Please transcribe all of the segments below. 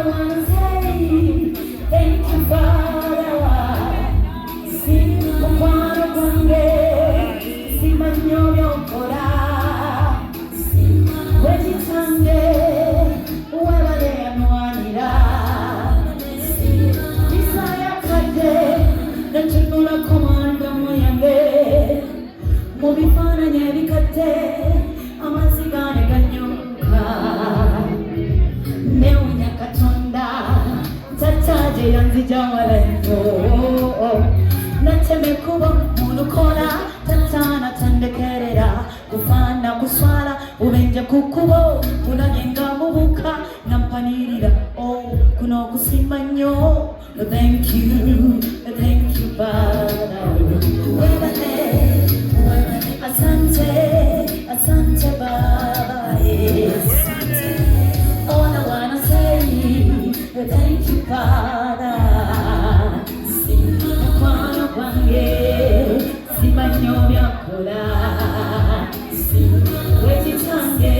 I wanna say thank you, Father. Mukwano gwange simanyi by'okola, wekitange webale yanwanira, Isaya kadde netunulako mwandamu yange mu bifaananyi ebikadde amaziga ne ganyuka, newunya Katonda tatta gye yanzija wala nnyo, nateme kuba munukola tatana tandekerera kufana kuswala ubenje kukubo unagenga mubuka nampanirira kuno kusimba nnyo. Thank you Father. Webale asante Baba, yes. All I wanna say thank you Father. Simanyo byakola, wekitange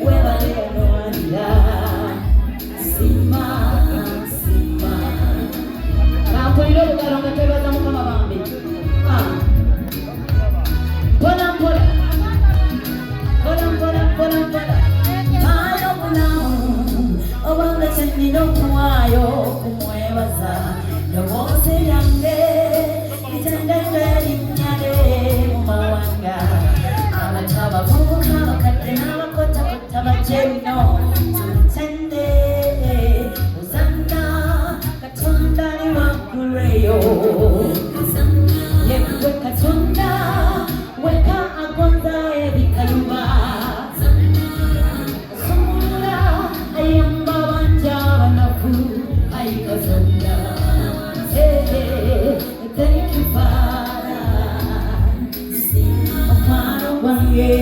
webale yanwanira, sima kampulira olugalo nga twebaza Mukama bambi. Mpola mpola maayo bulamu obanga kyenina okuwaayo kumwebaza yobose yange itendenge linnyale mu mawanga abataba bubuka bakadde n'abakotakota bajeno tumutende uzanga Katonda ni waggulweyo yegwe Katonda weka agonza ebikaluba asumulula ayamba banja banaku ayikazonda. Thank you Father. Mukwano gwange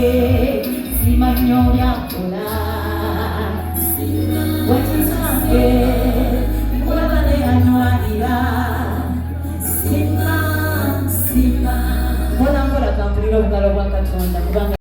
simanyo byakola, wekitange webale yanwanira, sima mpola kampulira obugalo bwa Katonda kubanga